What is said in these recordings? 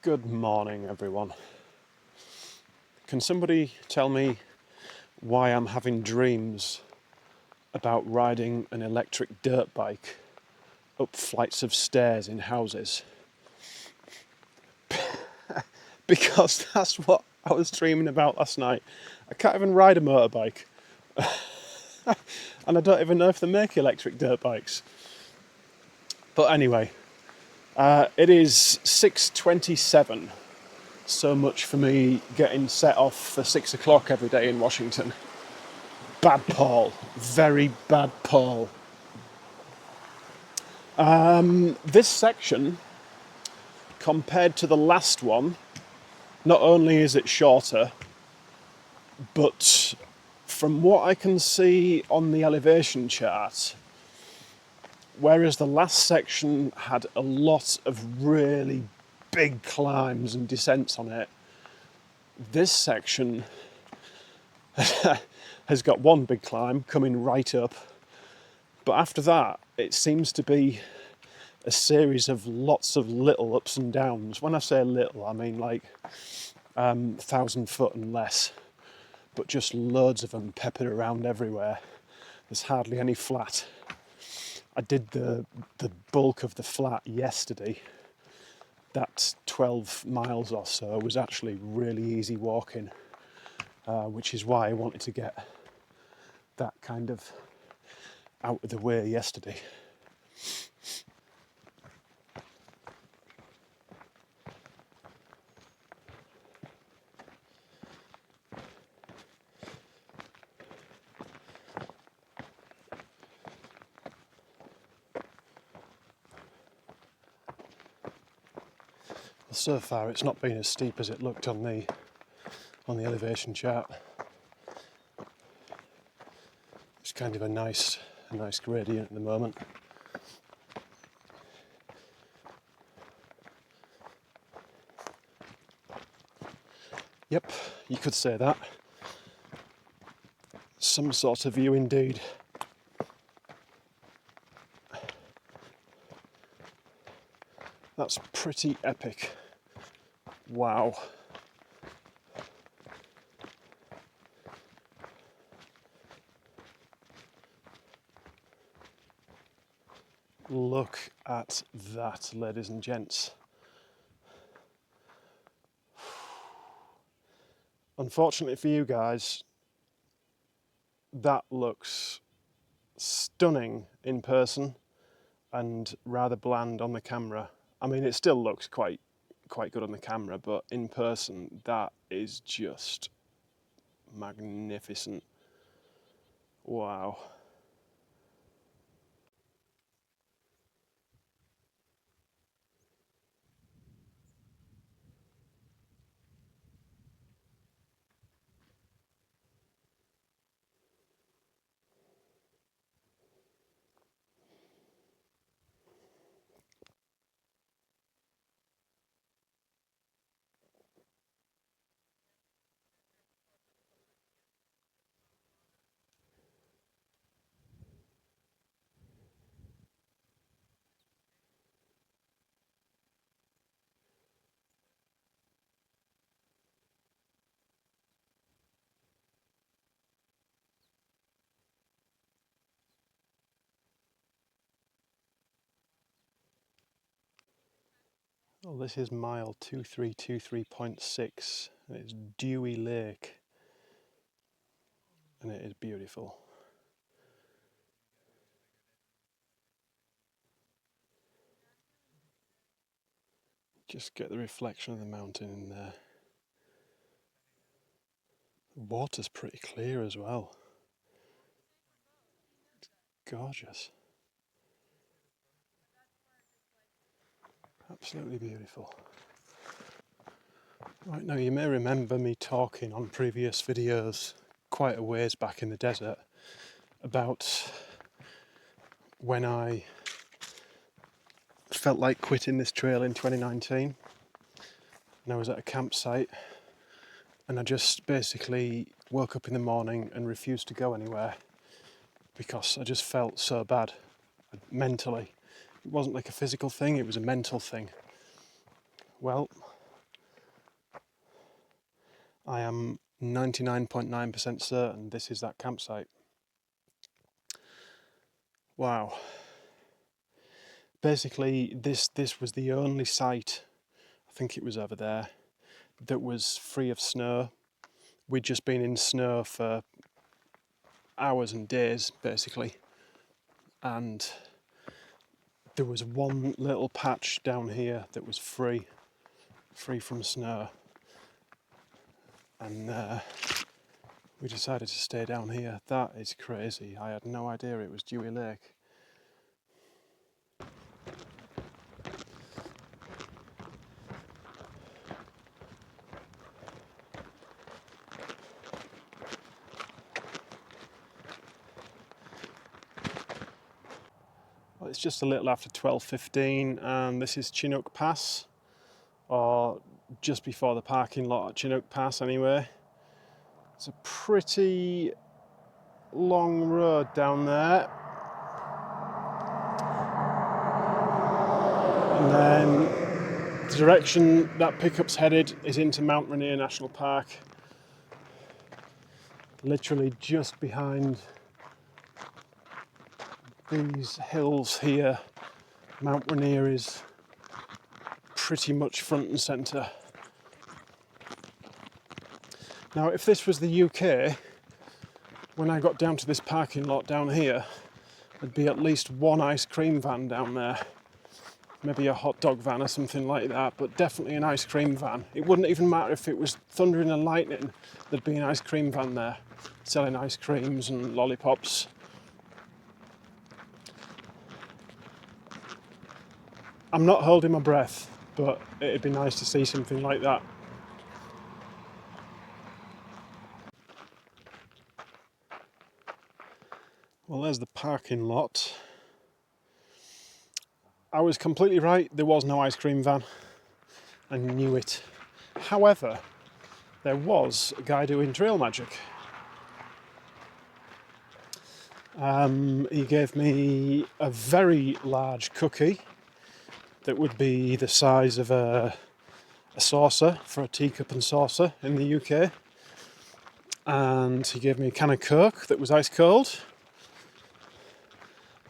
Good morning, everyone. Can somebody tell me why I'm having dreams about riding an electric dirt bike up flights of stairs in houses? Because that's what I was dreaming about last night. I can't even ride a motorbike. And I don't even know if they make electric dirt bikes. But anyway, it is 6:27. So much for me getting set off for 6 o'clock every day in Washington. Bad Paul. Very bad Paul. This section, compared to the last one, not only is it shorter, but from what I can see on the elevation chart, whereas the last section had a lot of really big climbs and descents on it, this section has got one big climb coming right up, but after that it seems to be a series of lots of little ups and downs. When I say little, I mean like 1,000 foot and less, but just loads of them peppered around everywhere. There's hardly any flat. I did the bulk of the flat yesterday. That 12 miles or so was actually really easy walking, which is why I wanted to get that kind of out of the way yesterday. So far it's not been as steep as it looked on the elevation chart. It's kind of a nice gradient at the moment. Yep, you could say that. Some sort of view indeed. That's pretty epic. Wow. Look at that, ladies and gents. Unfortunately for you guys, that looks stunning in person and rather bland on the camera. I mean, it still looks quite good on the camera, but in person, that is just magnificent. Wow. Well, this is mile 2323.6. It's Dewey Lake, and it is beautiful. Just get the reflection of the mountain in there. The water's pretty clear as well. It's gorgeous. Absolutely beautiful. Right, now you may remember me talking on previous videos quite a ways back in the desert about when I felt like quitting this trail in 2019, and I was at a campsite and I just basically woke up in the morning and refused to go anywhere because I just felt so bad mentally. It wasn't like a physical thing, it was a mental thing. Well, I am 99.9% certain this is that campsite. Wow. Basically, this was the only site, I think it was over there, that was free of snow. We'd just been in snow for hours and days, basically. And there was one little patch down here that was free from snow. And we decided to stay down here. That is crazy. I had no idea it was Dewey Lake. Well, it's just a little after 12:15 and this is Chinook Pass, or just before the parking lot at Chinook Pass anyway. It's a pretty long road down there. And then the direction that pickup's headed is into Mount Rainier National Park. Literally just behind these hills here, Mount Rainier is pretty much front and centre. Now, if this was the UK, when I got down to this parking lot down here, there'd be at least one ice cream van down there. Maybe a hot dog van or something like that, but definitely an ice cream van. It wouldn't even matter if it was thundering and lightning, there'd be an ice cream van there, selling ice creams and lollipops. I'm not holding my breath, but it'd be nice to see something like that. Well, there's the parking lot. I was completely right, there was no ice cream van. I knew it. However, there was a guy doing trail magic. He gave me a very large cookie that would be the size of a saucer for a teacup and saucer in the UK. And he gave me a can of Coke that was ice cold.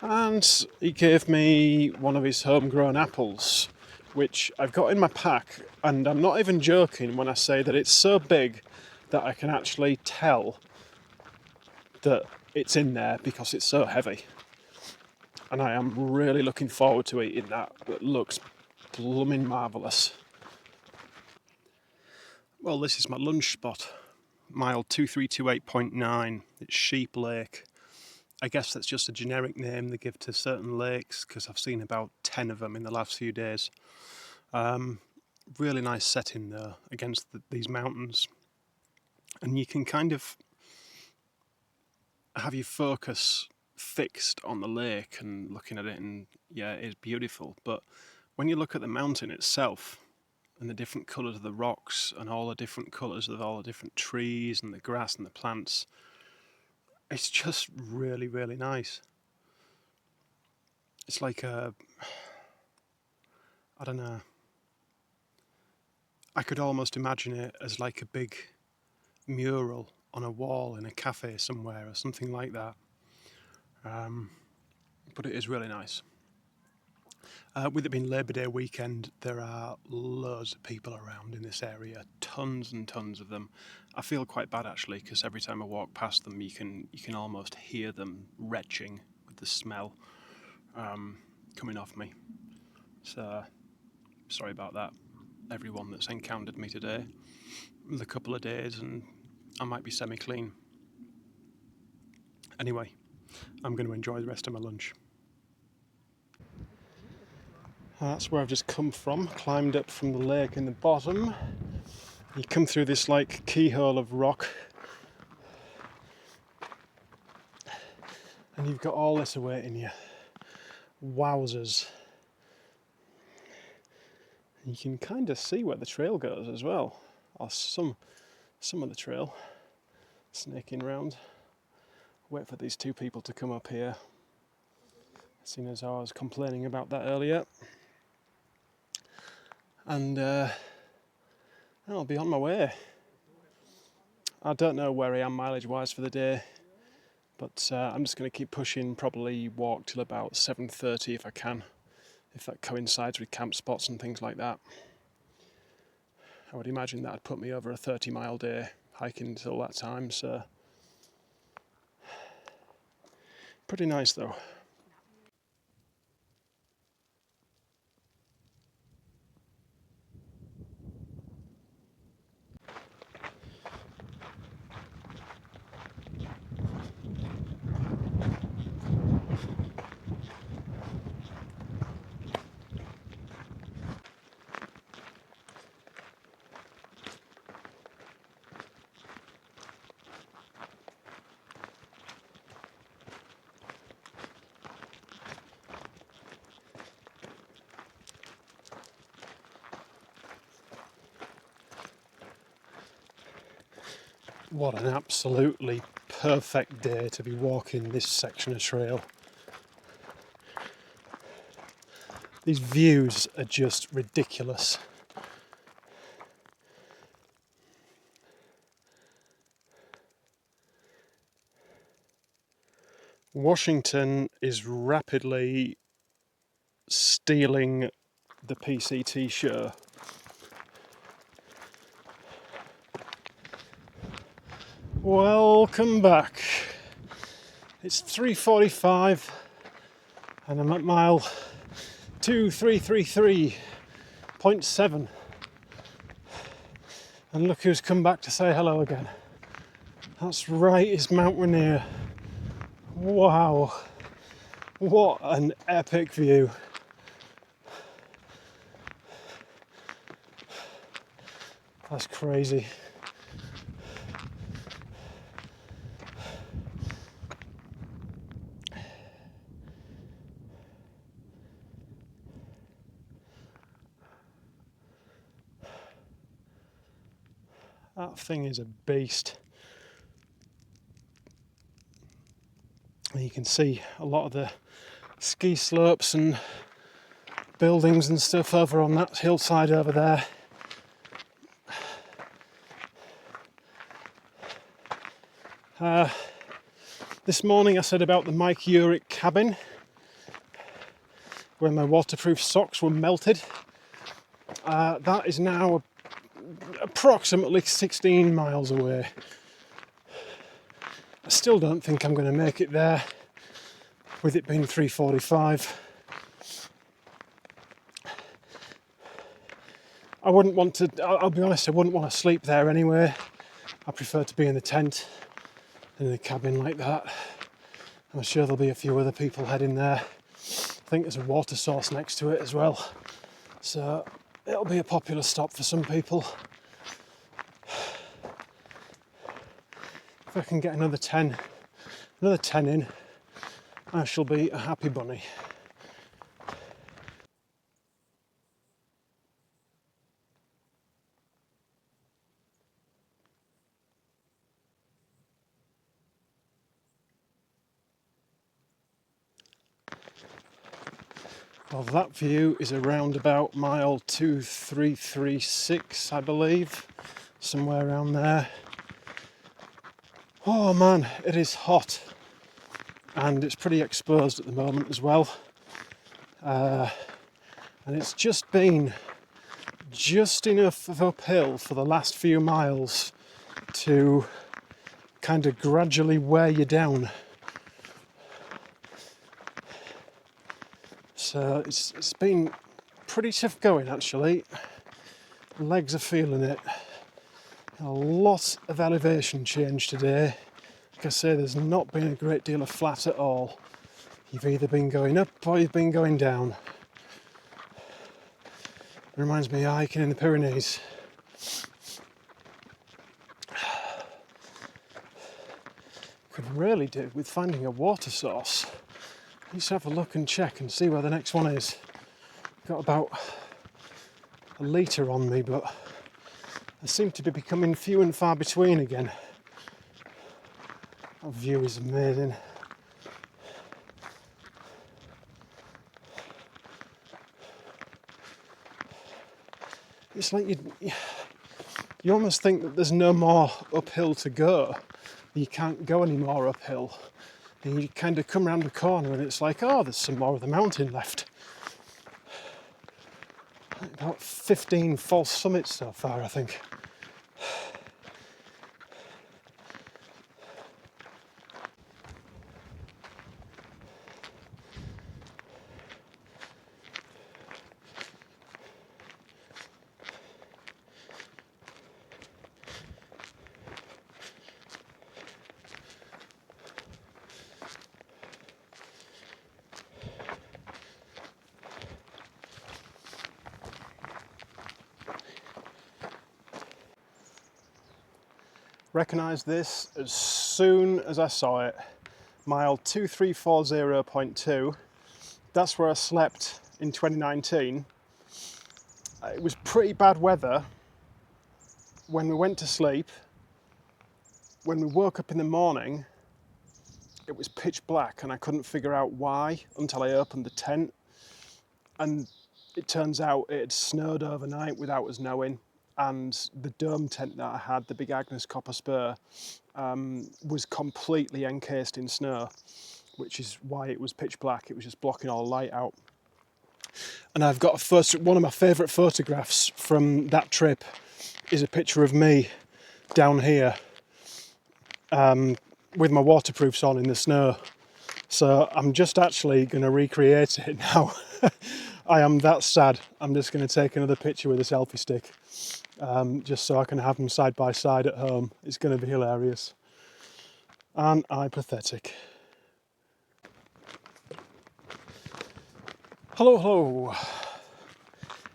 And he gave me one of his homegrown apples, which I've got in my pack, and I'm not even joking when I say that it's so big that I can actually tell that it's in there because it's so heavy. And I am really looking forward to eating that. It looks blooming marvellous. Well, this is my lunch spot, mile 2328.9. It's Sheep Lake. I guess that's just a generic name they give to certain lakes because I've seen about 10 of them in the last few days. Really nice setting though against these mountains, and you can kind of have your focus fixed on the lake and looking at it, and yeah, it's beautiful. But when you look at the mountain itself and the different colours of the rocks and all the different colours of all the different trees and the grass and the plants, it's just really, really nice. It's like I don't know, I could almost imagine it as like a big mural on a wall in a cafe somewhere or something like that. But it is really nice. With it being Labour Day weekend, there are loads of people around in this area, tons and tons of them. I feel quite bad actually, because every time I walk past them, you can almost hear them retching with the smell coming off me. So sorry about that, everyone that's encountered me today. With a couple of days, and I might be semi-clean. Anyway, I'm going to enjoy the rest of my lunch. That's where I've just come from, climbed up from the lake in the bottom. You come through this like keyhole of rock and you've got all this awaiting you. Wowzers. You can kind of see where the trail goes as well, or some of the trail, snaking round. Wait for these two people to come up here, seeing as I was complaining about that earlier. And I'll be on my way. I don't know where I am mileage wise for the day, but I'm just going to keep pushing, probably walk till about 7:30 if I can, if that coincides with camp spots and things like that. I would imagine that would put me over a 30-mile day hiking until that time, so pretty nice though. What an absolutely perfect day to be walking this section of trail. These views are just ridiculous. Washington is rapidly stealing the PCT show. Welcome back. It's 3:45 and I'm at mile 2333.7, and look who's come back to say hello again. That's right, it's Mount Rainier. Wow, what an epic view. That's crazy. That thing is a beast. And you can see a lot of the ski slopes and buildings and stuff over on that hillside over there. This morning I said about the Mike Urick cabin where my waterproof socks were melted. That is now approximately 16 miles away. I still don't think I'm going to make it there with it being 3:45. I wouldn't want to, I'll be honest, I wouldn't want to sleep there anyway. I prefer to be in the tent than in a cabin like that. I'm sure there'll be a few other people heading there. I think there's a water source next to it as well, so it'll be a popular stop for some people. If I can get another 10 in, I shall be a happy bunny. Well, that view is around about mile 2336, I believe, somewhere around there. Oh man, it is hot, and it's pretty exposed at the moment as well. And it's just been just enough of uphill for the last few miles to kind of gradually wear you down. So it's been pretty tough going actually. Legs are feeling it. A lot of elevation change today. Like I say, there's not been a great deal of flat at all. You've either been going up or you've been going down. It reminds me of hiking in the Pyrenees. Could really do with finding a water source. I used to have a look and check and see where the next one is. Got about a litre on me, but they seem to be becoming few and far between again. That view is amazing. It's like you almost think that there's no more uphill to go. You can't go any more uphill. And you kind of come around the corner and it's like, oh, there's some more of the mountain left. About 15 false summits so far, I think. Recognised this as soon as I saw it. Mile 2340.2. That's where I slept in 2019. It was pretty bad weather when we went to sleep. When we woke up in the morning, it was pitch black and I couldn't figure out why until I opened the tent. And it turns out it had snowed overnight without us knowing. And the dome tent that I had, the Big Agnes copper spur, was completely encased in snow, which is why it was pitch black. It was just blocking all the light out. And I've got one of my favourite photographs from that trip is a picture of me down here with my waterproofs on in the snow. So I'm just actually going to recreate it now. I am that sad. I'm just going to take another picture with a selfie stick. Just so I can have them side by side at home. It's going to be hilarious. Aren't I pathetic? Hello, hello.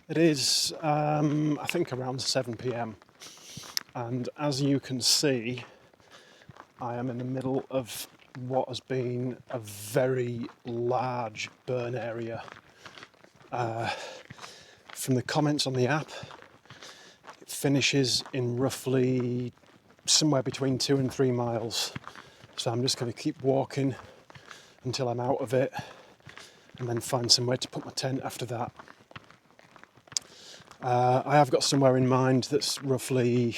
It is, I think, around 7 p.m. And as you can see, I am in the middle of what has been a very large burn area. From the comments on the app, finishes in roughly somewhere between 2 and 3 miles. So I'm just going to keep walking until I'm out of it and then find somewhere to put my tent after that. I have got somewhere in mind that's roughly,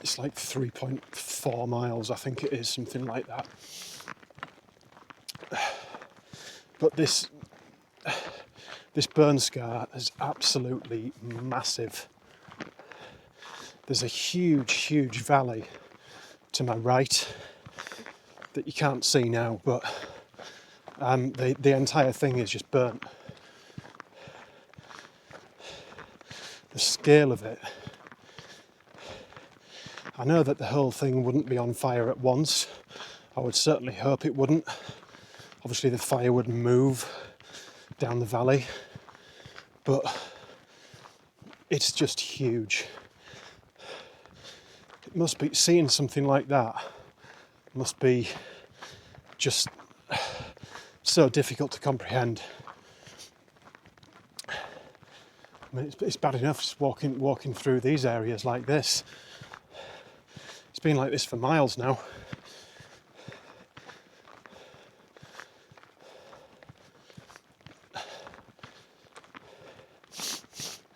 it's like 3.4 miles, I think it is, something like that. But this burn scar is absolutely massive. There's a huge, huge valley to my right that you can't see now, but the entire thing is just burnt. The scale of it. I know that the whole thing wouldn't be on fire at once. I would certainly hope it wouldn't. Obviously the fire would move down the valley, but it's just huge. It must be, seeing something like that must be just so difficult to comprehend. I mean, it's bad enough just walking through these areas like this. It's been like this for miles now.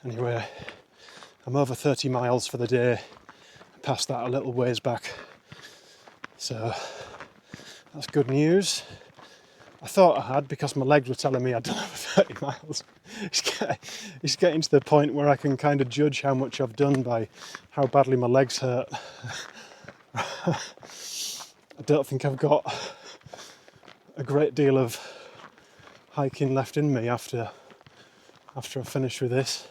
Anyway, I'm over 30 miles for the day. I passed that a little ways back. So that's good news. I thought I had, because my legs were telling me I'd done over 30 miles. It's getting to the point where I can kind of judge how much I've done by how badly my legs hurt. I don't think I've got a great deal of hiking left in me after I finish with this.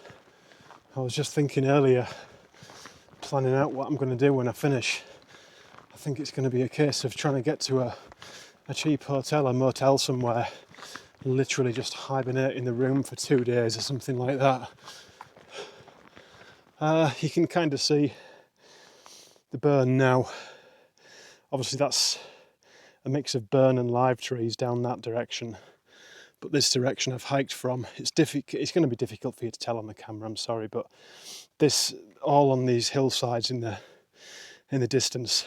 I was just thinking earlier, planning out what I'm going to do when I finish. I think it's going to be a case of trying to get to a cheap hotel, a motel somewhere, literally just hibernate in the room for 2 days or something like that. You can kind of see the burn now. Obviously that's a mix of burn and live trees down that direction. But this direction I've hiked from, it's going to be difficult for you to tell on the camera, I'm sorry, but this, all on these hillsides in the distance,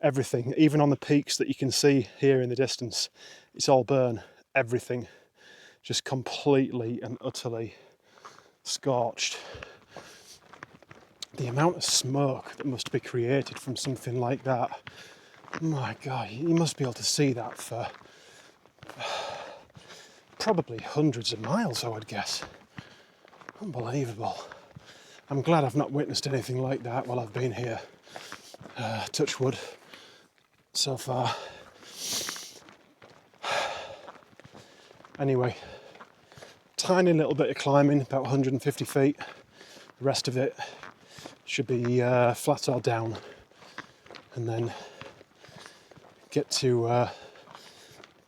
everything, even on the peaks that you can see here in the distance, it's all burn, everything, just completely and utterly scorched. the amount of smoke that must be created from something like that. My God, you must be able to see that for probably hundreds of miles, I would guess. Unbelievable. I'm glad I've not witnessed anything like that while I've been here. Touch wood so far. Anyway, tiny little bit of climbing, about 150 feet. The rest of it should be flat or down. And then get to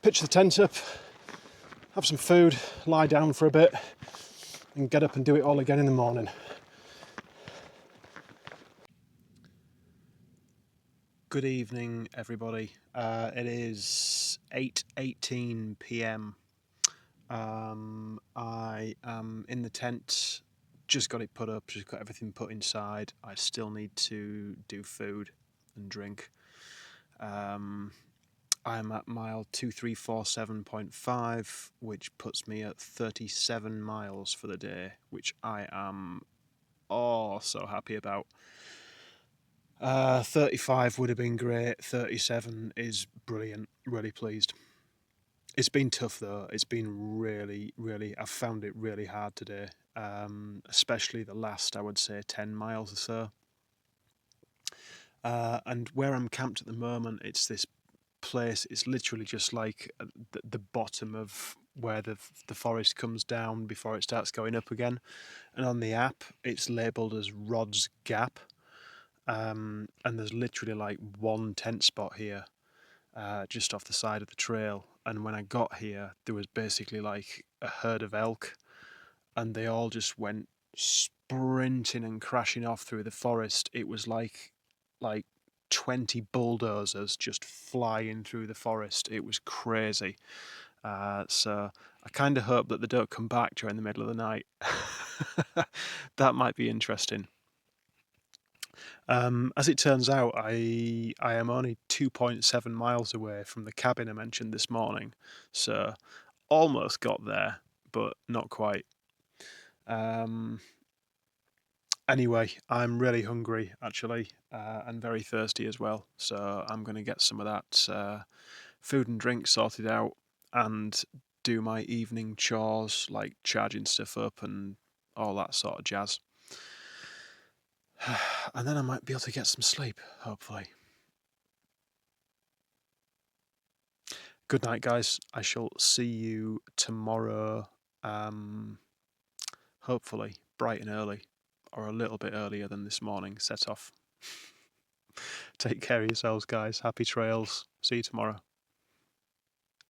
pitch the tent up, have some food, lie down for a bit, and get up and do it all again in the morning. Good evening, everybody. It is 8:18 p.m. I am in the tent, just got it put up, just got everything put inside. I still need to do food and drink. I'm at mile 2347.5, which puts me at 37 miles for the day, which I am so happy about. 35 would have been great, 37 is brilliant, really pleased. It's been tough though, it's been really, I've found it really hard today, especially the last, I would say, 10 miles or so. And where I'm camped at the moment, it's this place, it's literally just like the bottom of where the forest comes down before it starts going up again. And on the app, it's labelled as Rod's Gap. And there's literally like one tent spot here, just off the side of the trail. And when I got here, there was basically like a herd of elk, and they all just went sprinting and crashing off through the forest. It was like 20 bulldozers just flying through the forest. It was crazy. So I kind of hope that they don't come back during the middle of the night. That might be interesting. As it turns out, I am only 2.7 miles away from the cabin I mentioned this morning, so almost got there, but not quite. Anyway, I'm really hungry actually, and very thirsty as well, so I'm going to get some of that food and drink sorted out and do my evening chores like charging stuff up and all that sort of jazz. And then I might be able to get some sleep, hopefully. Good night, guys. I shall see you tomorrow, hopefully bright and early, or a little bit earlier than this morning set off. Take care of yourselves, guys. Happy trails. See you tomorrow.